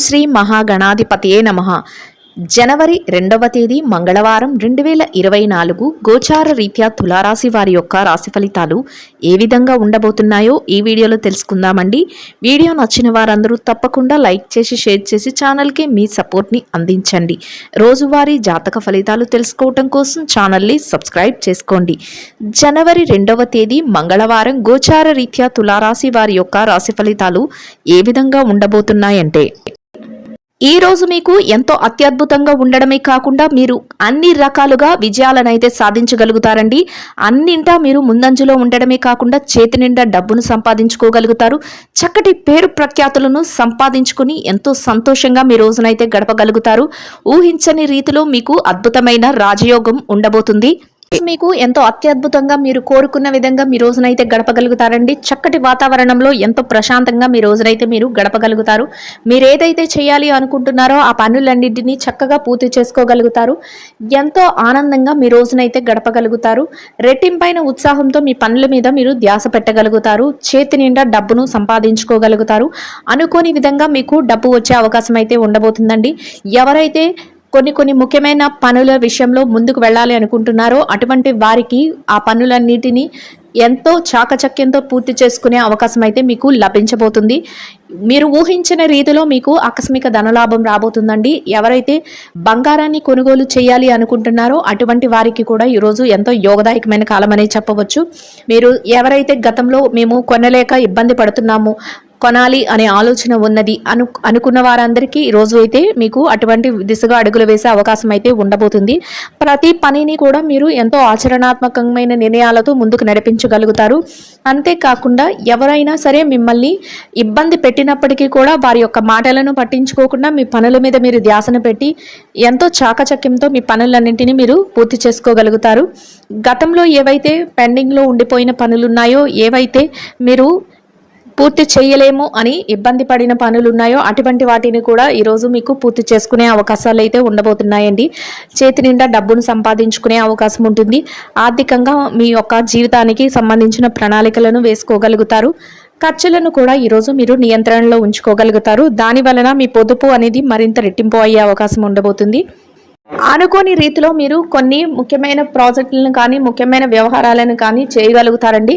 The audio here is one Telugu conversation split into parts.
శ్రీ మహాగణాధిపతియే నమః. జనవరి 2వ తేదీ మంగళవారం 2024 గోచార రీత్యా తులారాశి వారి యొక్క రాశి ఫలితాలు ఏ విధంగా ఉండబోతున్నాయో ఈ వీడియోలో తెలుసుకుందామండి. వీడియో నచ్చిన వారందరూ తప్పకుండా లైక్ చేసి షేర్ చేసి ఛానల్కి మీ సపోర్ట్ని అందించండి. రోజువారీ జాతక ఫలితాలు తెలుసుకోవటం కోసం ఛానల్ని సబ్స్క్రైబ్ చేసుకోండి. జనవరి 2వ తేదీ మంగళవారం గోచార రీత్యా తులారాశి వారి యొక్క రాశి ఫలితాలు ఏ విధంగా ఉండబోతున్నాయంటే, ఈ రోజు మీకు ఎంతో అత్యద్భుతంగా ఉండడమే కాకుండా మీరు అన్ని రకాలుగా విజయాలనైతే సాధించగలుగుతారండి. అన్నింటా మీరు ముందంజలో ఉండడమే కాకుండా చేతి నిండా డబ్బును సంపాదించుకోగలుగుతారు. చక్కటి పేరు ప్రఖ్యాతులను సంపాదించుకుని ఎంతో సంతోషంగా మీ రోజునైతే గడపగలుగుతారు. ఊహించని రీతిలో మీకు అద్భుతమైన రాజయోగం ఉండబోతుంది. మీకు ఎంతో అత్యద్భుతంగా మీరు కోరుకున్న విధంగా మీ రోజునైతే గడపగలుగుతారండి. చక్కటి వాతావరణంలో ఎంతో ప్రశాంతంగా మీ రోజునైతే మీరు గడపగలుగుతారు. మీరు ఏదైతే చేయాలి అనుకుంటున్నారో ఆ పనులన్నింటినీ చక్కగా పూర్తి చేసుకోగలుగుతారు. ఎంతో ఆనందంగా మీ రోజునైతే గడపగలుగుతారు. రెట్టింపైన ఉత్సాహంతో మీ పనుల మీద మీరు ధ్యాస పెట్టగలుగుతారు. చేతి నిండా డబ్బును సంపాదించుకోగలుగుతారు. అనుకోని విధంగా మీకు డబ్బు వచ్చే అవకాశం అయితే ఉండబోతుందండి. ఎవరైతే కొన్ని ముఖ్యమైన పనుల విషయంలో ముందుకు వెళ్ళాలి అనుకుంటున్నారో అటువంటి వారికి ఆ పనులన్నిటినీ ఎంతో చాకచక్యంతో పూర్తి చేసుకునే అవకాశం అయితే మీకు లభించబోతుంది. మీరు ఊహించిన రీతిలో మీకు ఆకస్మిక ధనలాభం రాబోతుందండి. ఎవరైతే బంగారాన్ని కొనుగోలు చేయాలి అనుకుంటున్నారో అటువంటి వారికి కూడా ఈరోజు ఎంతో యోగదాయకమైన కాలం అనేది చెప్పవచ్చు. మీరు ఎవరైతే గతంలో మేము కొనలేక ఇబ్బంది పడుతున్నాము, కొనాలి అనే ఆలోచన ఉన్నది అనుకున్న వారందరికీ ఈరోజు అయితే మీకు అటువంటి దిశగా అడుగులు వేసే అవకాశం అయితే ఉండబోతుంది. ప్రతి పనిని కూడా మీరు ఎంతో ఆచరణాత్మకమైన నిర్ణయాలతో ముందుకు నడిపించగలుగుతారు. అంతేకాకుండా ఎవరైనా సరే మిమ్మల్ని ఇబ్బంది పెట్టినప్పటికీ కూడా వారి యొక్క మాటలను పట్టించుకోకుండా మీ పనుల మీద మీరు ధ్యాసను పెట్టి ఎంతో చాకచక్యంతో మీ పనులన్నింటినీ మీరు పూర్తి చేసుకోగలుగుతారు. గతంలో ఏవైతే పెండింగ్లో ఉండిపోయిన పనులు ఉన్నాయో, ఏవైతే మీరు పూర్తి చేయలేము అని ఇబ్బంది పడిన పనులు ఉన్నాయో అటువంటి వాటిని కూడా ఈరోజు మీకు పూర్తి చేసుకునే అవకాశాలు అయితే ఉండబోతున్నాయండి. చేతి నిండా డబ్బును సంపాదించుకునే అవకాశం ఉంటుంది. ఆర్థికంగా మీ యొక్క జీవితానికి సంబంధించిన ప్రణాళికలను వేసుకోగలుగుతారు. ఖర్చులను కూడా ఈరోజు మీరు నియంత్రణలో ఉంచుకోగలుగుతారు. దాని వలన మీ పొదుపు అనేది మరింత రెట్టింపు అయ్యే అవకాశం ఉండబోతుంది. అనుకోని రీతిలో మీరు కొన్ని ముఖ్యమైన ప్రాజెక్టులను కానీ ముఖ్యమైన వ్యవహారాలను కానీ చేయగలుగుతారండి.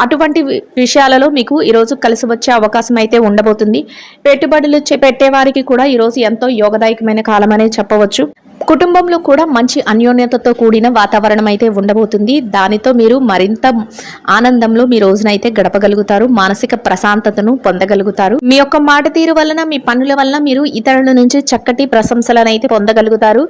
అటువంటి విషయాలలో మీకు ఈరోజు కలిసి వచ్చే అవకాశం అయితే ఉండబోతుంది. పెట్టుబడులు పెట్టే వారికి కూడా ఈరోజు ఎంతో యోగదాయకమైన కాలం అనేది చెప్పవచ్చు. కుటుంబంలో కూడా మంచి అన్యోన్యతతో కూడిన వాతావరణం అయితే ఉండబోతుంది. దానితో మీరు మరింత ఆనందంలో మీ రోజునైతే గడపగలుగుతారు. మానసిక ప్రశాంతతను పొందగలుగుతారు. మీ యొక్క మాట తీరు వలన, మీ పనుల వలన మీరు ఇతరుల నుంచి చక్కటి ప్రశంసలను అయితే పొందగలుగుతారు.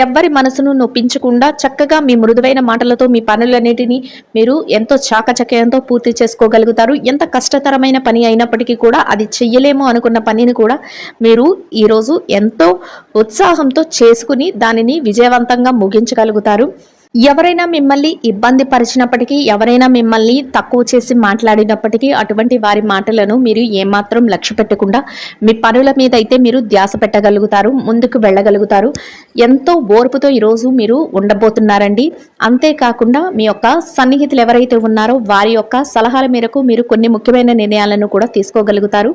ఎవ్వరి మనసును నొప్పించకుండా చక్కగా మీ మృదువైన మాటలతో మీ పనులన్నిటినీ మీరు ఎంతో చాకచక్యంతో పూర్తి చేసుకోగలుగుతారు. ఎంత కష్టతరమైన పని అయినప్పటికీ కూడా అది చెయ్యలేము అనుకున్న పనిని కూడా మీరు ఈరోజు ఎంతో ఉత్సాహంతో చేసుకుని దానిని విజయవంతంగా ముగించగలుగుతారు. ఎవరైనా మిమ్మల్ని ఇబ్బంది పరిచినప్పటికీ, ఎవరైనా మిమ్మల్ని తక్కువ చేసి మాట్లాడినప్పటికీ అటువంటి వారి మాటలను మీరు ఏమాత్రం లక్ష్య పెట్టకుండా మీ పనుల మీద అయితే మీరు ధ్యాస పెట్టగలుగుతారు. ముందుకు వెళ్ళగలుగుతారు. ఎంతో ఓర్పుతో ఈరోజు మీరు ఉండబోతున్నారండి. అంతేకాకుండా మీ యొక్క సన్నిహితులు ఎవరైతే ఉన్నారో వారి యొక్క సలహాల మేరకు మీరు కొన్ని ముఖ్యమైన నిర్ణయాలను కూడా తీసుకోగలుగుతారు.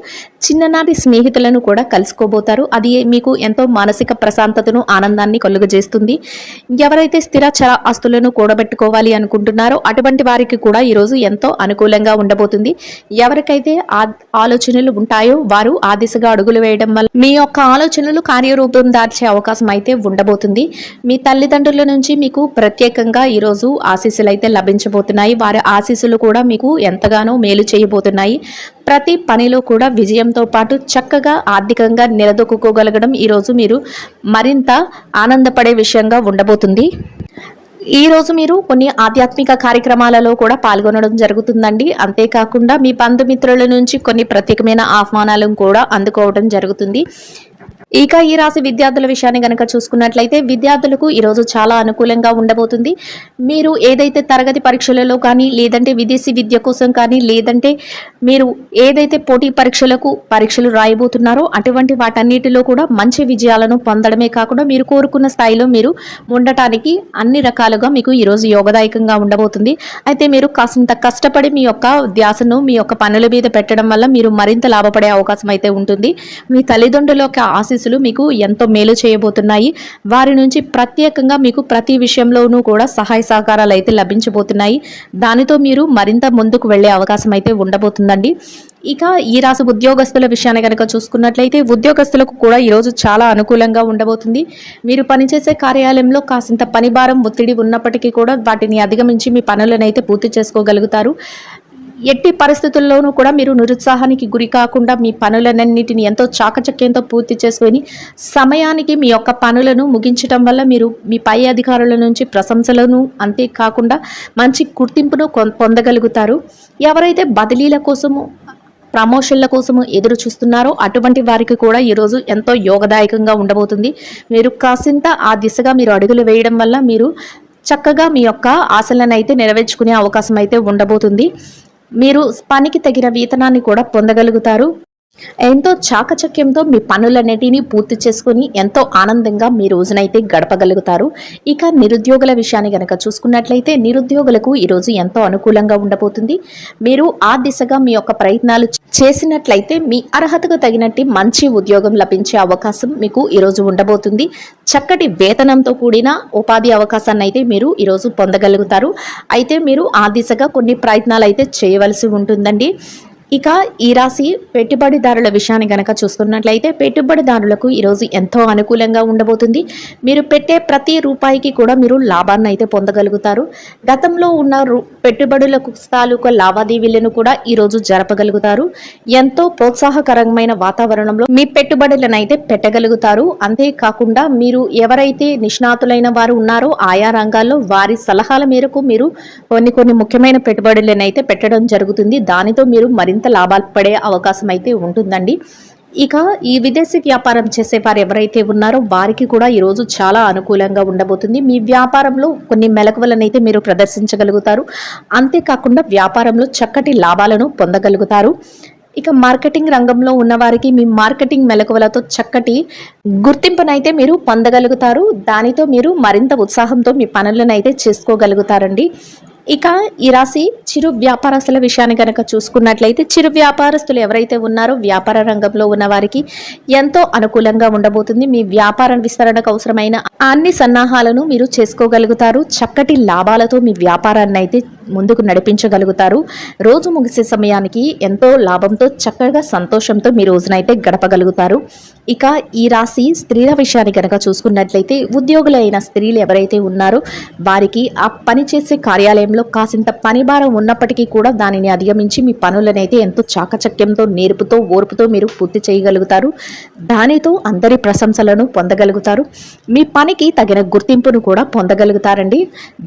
చిన్ననాటి స్నేహితులను కూడా కలుసుకోబోతారు. అది మీకు ఎంతో మానసిక ప్రశాంతతను, ఆనందాన్ని కలుగజేస్తుంది. ఎవరైతే స్థిరచర ఆస్తులను కూడబెట్టుకోవాలి అనుకుంటున్నారో అటువంటి వారికి కూడా ఈరోజు ఎంతో అనుకూలంగా ఉండబోతుంది. ఎవరికైతే ఆలోచనలు ఉంటాయో వారు ఆ దిశగా అడుగులు వేయడం వల్ల మీ యొక్క ఆలోచనలు కార్యరూపం దాల్చే అవకాశం అయితే ఉండబోతుంది. మీ తల్లిదండ్రుల నుంచి మీకు ప్రత్యేకంగా ఈరోజు ఆశీస్సులు అయితే లభించబోతున్నాయి. వారి ఆశీస్సులు కూడా మీకు ఎంతగానో మేలు చేయబోతున్నాయి. ప్రతి పనిలో కూడా విజయంతో పాటు చక్కగా ఆర్థికంగా నిలదొక్కుకోగలగడం ఈరోజు మీరు మరింత ఆనందపడే విషయంగా ఉండబోతుంది. ఈ రోజు మీరు కొన్ని ఆధ్యాత్మిక కార్యక్రమాలలో కూడా పాల్గొనడం జరుగుతుందండి. అంతేకాకుండా మీ బంధుమిత్రుల నుంచి కొన్ని ప్రత్యేకమైన ఆహ్వానాలను కూడా అందుకోవడం జరుగుతుంది. ఇక ఈ రాశి విద్యార్థుల విషయాన్ని గనక చూసుకున్నట్లయితే విద్యార్థులకు ఈరోజు చాలా అనుకూలంగా ఉండబోతుంది. మీరు ఏదైతే తరగతి పరీక్షలలో కానీ, లేదంటే విదేశీ విద్య కోసం కానీ, లేదంటే మీరు ఏదైతే పోటీ పరీక్షలు రాయబోతున్నారో అటువంటి వాటన్నిటిలో కూడా మంచి విజయాలను పొందడమే కాకుండా మీరు కోరుకున్న స్థాయిలో మీరు ఉండటానికి అన్ని రకాలుగా మీకు ఈరోజు యోగదాయకంగా ఉండబోతుంది. అయితే మీరు కాసింత కష్టపడి మీ యొక్క ధ్యాసను మీ యొక్క పనుల మీద పెట్టడం వల్ల మీరు మరింత లాభపడే అవకాశం అయితే ఉంటుంది. మీ తల్లిదండ్రుల యొక్క ఆశీస్సులు మీకు ఎంతో మేలు చేయబోతున్నాయి. వారి నుంచి ప్రత్యేకంగా మీకు ప్రతి విషయంలోనూ కూడా సహాయ సహకారాలు అయితే లభించబోతున్నాయి. దానితో మీరు మరింత ముందుకు వెళ్లే అవకాశం అయితే ఉండబోతుందండి. ఇక ఈ రాశి ఉద్యోగస్తుల విషయాన్ని కనుక చూసుకున్నట్లయితే ఉద్యోగస్తులకు కూడా ఈరోజు చాలా అనుకూలంగా ఉండబోతుంది. మీరు పనిచేసే కార్యాలయంలో కాసింత పనిభారం ఒత్తిడి ఉన్నప్పటికీ కూడా వాటిని అధిగమించి మీ పనులను అయితే పూర్తి చేసుకోగలుగుతారు. ఎట్టి పరిస్థితుల్లోనూ కూడా మీరు నిరుత్సాహానికి గురి కాకుండా మీ పనులన్నింటిని ఎంతో చాకచక్యంతో పూర్తి చేసుకొని సమయానికి మీ యొక్క పనులను ముగించడం వల్ల మీరు మీ పై అధికారుల నుంచి ప్రశంసలను అంతేకాకుండా మంచి గుర్తింపును పొందగలుగుతారు. ఎవరైతే బదిలీల కోసము ప్రమోషన్ల కోసము ఎదురు చూస్తున్నారో అటువంటి వారికి కూడా ఈరోజు ఎంతో యోగదాయకంగా ఉండబోతుంది. మీరు కాసింత ఆ దిశగా మీరు అడుగులు వేయడం వల్ల మీరు చక్కగా మీ యొక్క ఆశలను అయితే నెరవేర్చుకునే అవకాశం అయితే ఉండబోతుంది. మీరు పనికి తగిన వేతనాన్ని కూడా పొందగలుగుతారు. ఎంతో చాకచక్యంతో మీ పనులన్నిటినీ పూర్తి చేసుకుని ఎంతో ఆనందంగా మీ రోజునైతే గడపగలుగుతారు. ఇక నిరుద్యోగుల విషయాన్ని గనక చూసుకున్నట్లయితే నిరుద్యోగులకు ఈరోజు ఎంతో అనుకూలంగా ఉండబోతుంది. మీరు ఆ దిశగా మీ యొక్క ప్రయత్నాలు చేసినట్లయితే మీ అర్హతకు తగినట్టు మంచి ఉద్యోగం లభించే అవకాశం మీకు ఈరోజు ఉండబోతుంది. చక్కటి వేతనంతో కూడిన ఉపాధి అవకాశాన్ని అయితే మీరు ఈరోజు పొందగలుగుతారు. అయితే మీరు ఆ దిశగా కొన్ని ప్రయత్నాలు అయితే చేయవలసి ఉంటుందండి. ఇక ఈ రాశి పెట్టుబడిదారుల విషయాన్ని గనక చూసుకున్నట్లయితే పెట్టుబడిదారులకు ఈరోజు ఎంతో అనుకూలంగా ఉండబోతుంది. మీరు పెట్టే ప్రతి రూపాయికి కూడా మీరు లాభాన్ని అయితే పొందగలుగుతారు. గతంలో ఉన్న పెట్టుబడులకు తాలూకా లావాదేవీలను కూడా ఈరోజు జరపగలుగుతారు. ఎంతో ప్రోత్సాహకరమైన వాతావరణంలో మీ పెట్టుబడులను అయితే పెట్టగలుగుతారు. అంతేకాకుండా మీరు ఎవరైతే నిష్ణాతులైన వారు ఉన్నారో ఆయా రంగాల్లో వారి సలహాల మేరకు మీరు కొన్ని ముఖ్యమైన పెట్టుబడులను అయితే పెట్టడం జరుగుతుంది. దానితో మీరు మరింత లాభాలు పడే అవకాశం అయితే ఉంటుందండి. ఇక ఈ విదేశీ వ్యాపారం చేసేవారు ఎవరైతే ఉన్నారో వారికి కూడా ఈరోజు చాలా అనుకూలంగా ఉండబోతుంది. మీ వ్యాపారంలో కొన్ని మెలకువలనైతే మీరు ప్రదర్శించగలుగుతారు. అంతేకాకుండా వ్యాపారంలో చక్కటి లాభాలను పొందగలుగుతారు. ఇక మార్కెటింగ్ రంగంలో ఉన్నవారికి మీ మార్కెటింగ్ మెలకువలతో చక్కటి గుర్తింపునైతే మీరు పొందగలుగుతారు. దానితో మీరు మరింత ఉత్సాహంతో మీ పనులను అయితే చేసుకోగలుగుతారండి. ఇక ఈ రాశి చిరు వ్యాపారస్తుల విషయాన్ని కనుక చూసుకున్నట్లయితే చిరు వ్యాపారస్తులు ఎవరైతే ఉన్నారో వ్యాపార రంగంలో ఉన్న వారికి ఎంతో అనుకూలంగా ఉండబోతుంది. మీ వ్యాపార విస్తరణకు అవసరమైన అన్ని సన్నాహాలను మీరు చేసుకోగలుగుతారు. చక్కటి లాభాలతో మీ వ్యాపారాన్ని అయితే ముందుకు నడిపించగలుగుతారు. రోజు ముగిసే సమయానికి ఎంతో లాభంతో చక్కగా సంతోషంతో మీ రోజునైతే గడపగలుగుతారు. ఇక ఈ రాశి స్త్రీల విషయాన్ని కనుక చూసుకున్నట్లయితే ఉద్యోగులైన స్త్రీలు ఎవరైతే ఉన్నారో వారికి ఆ పనిచేసే కార్యాలయంలో కాసింత పనిభారం ఉన్నప్పటికీ కూడా దానిని అధిగమించి మీ పనులనైతే ఎంతో చాకచక్యంతో నేర్పుతో ఓర్పుతో మీరు పూర్తి చేయగలుగుతారు. దానితో అందరి ప్రశంసలను పొందగలుగుతారు. మీ పనికి తగిన గుర్తింపును కూడా పొందగలుగుతారండి.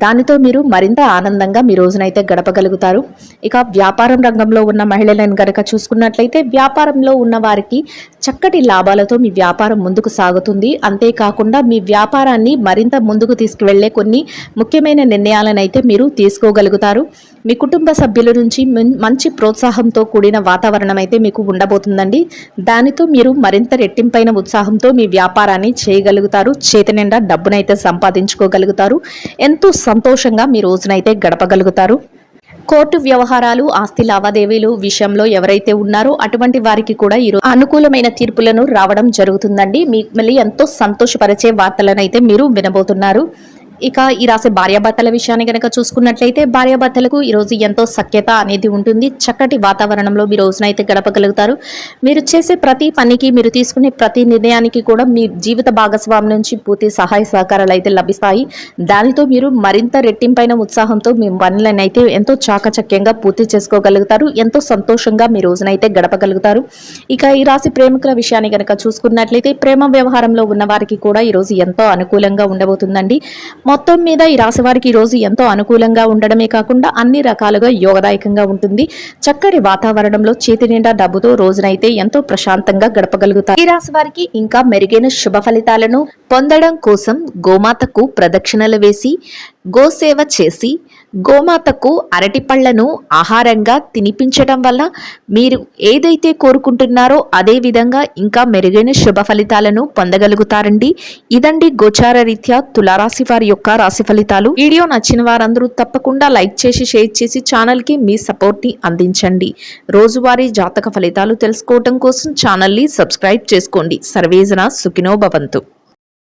దానితో మీరు మరింత ఆనందంగా మీ రోజునైతే గడపగలుగుతారు. ఇక వ్యాపారం రంగంలో ఉన్న మహిళలను గనక చూసుకున్నట్లయితే వ్యాపారంలో ఉన్న వారికి చక్కటి లాభాలతో మీ వ్యాపారం ముందుకు సాగుతుంది. అంతేకాకుండా మీ వ్యాపారాన్ని మరింత ముందుకు తీసుకువెళ్లే కొన్ని ముఖ్యమైన నిర్ణయాలను అయితే మీరు తీసుకోగలుగుతారు. మీ కుటుంబ సభ్యుల నుంచి మంచి ప్రోత్సాహంతో కూడిన వాతావరణం అయితే మీకు ఉండబోతుందండి. దానితో మీరు మరింత రెట్టింపైన ఉత్సాహంతో మీ వ్యాపారాన్ని చేయగలుగుతారు. చేతి నిండా డబ్బునైతే సంపాదించుకోగలుగుతారు. ఎంతో సంతోషంగా మీ రోజునైతే గడపగలుగుతారు. కోర్టు వ్యవహారాలు ఆస్తి లావాదేవీలు విషయంలో ఎవరైతే ఉన్నారో అటువంటి వారికి కూడా ఈరోజు అనుకూలమైన తీర్పులను రావడం జరుగుతుందండి. మిమ్మల్ని ఎంతో సంతోషపరిచే వార్తలను అయితే మీరు వినబోతున్నారు. ఇక ఈ రాశి భార్యాభర్తల విషయాన్ని కనుక చూసుకున్నట్లయితే భార్యాభర్తలకు ఈరోజు ఎంతో సఖ్యత అనేది ఉంటుంది. చక్కటి వాతావరణంలో మీ రోజునైతే గడపగలుగుతారు. మీరు చేసే ప్రతి పనికి మీరు తీసుకునే ప్రతి నిర్ణయానికి కూడా మీ జీవిత భాగస్వామి నుంచి పూర్తి సహాయ సహకారాలు అయితే లభిస్తాయి. దానితో మీరు మరింత రెట్టింపైన ఉత్సాహంతో మీ పనులను అయితే ఎంతో చాకచక్యంగా పూర్తి చేసుకోగలుగుతారు. ఎంతో సంతోషంగా మీ రోజునైతే గడపగలుగుతారు. ఇక ఈ రాశి ప్రేమికుల విషయాన్ని కనుక చూసుకున్నట్లయితే ప్రేమ వ్యవహారంలో ఉన్న వారికి కూడా ఈరోజు ఎంతో అనుకూలంగా ఉండబోతుందండి. మొత్తం మీద ఈ రాశి వారికి ఈ రోజు ఎంతో అనుకూలంగా ఉండడమే కాకుండా అన్ని రకాలుగా యోగదాయకంగా ఉంటుంది. చక్కటి వాతావరణంలో చేతి నిండా డబ్బుతో రోజునైతే ఎంతో ప్రశాంతంగా గడపగలుగుతారు. ఈ రాశి వారికి ఇంకా మెరుగైన శుభ ఫలితాలను పొందడం కోసం గోమాతకు ప్రదక్షిణలు వేసి గోసేవ చేసి గోమాతకు అరటి పళ్లను ఆహారంగా తినిపించడం వల్ల మీరు ఏదైతే కోరుకుంటున్నారో అదే విధంగా ఇంకా మెరుగైన శుభ ఫలితాలను పొందగలుగుతారండి. ఇదండి గోచార రీత్యా తులారాశి వారి యొక్క రాశి ఫలితాలు. వీడియో నచ్చిన వారందరూ తప్పకుండా లైక్ చేసి షేర్ చేసి ఛానల్ కి మీ సపోర్ట్ ని అందించండి. రోజువారీ జాతక ఫలితాలు తెలుసుకోవడం కోసం ఛానల్ ని సబ్స్క్రైబ్ చేసుకోండి. సర్వేజన సుఖినో భవంతు.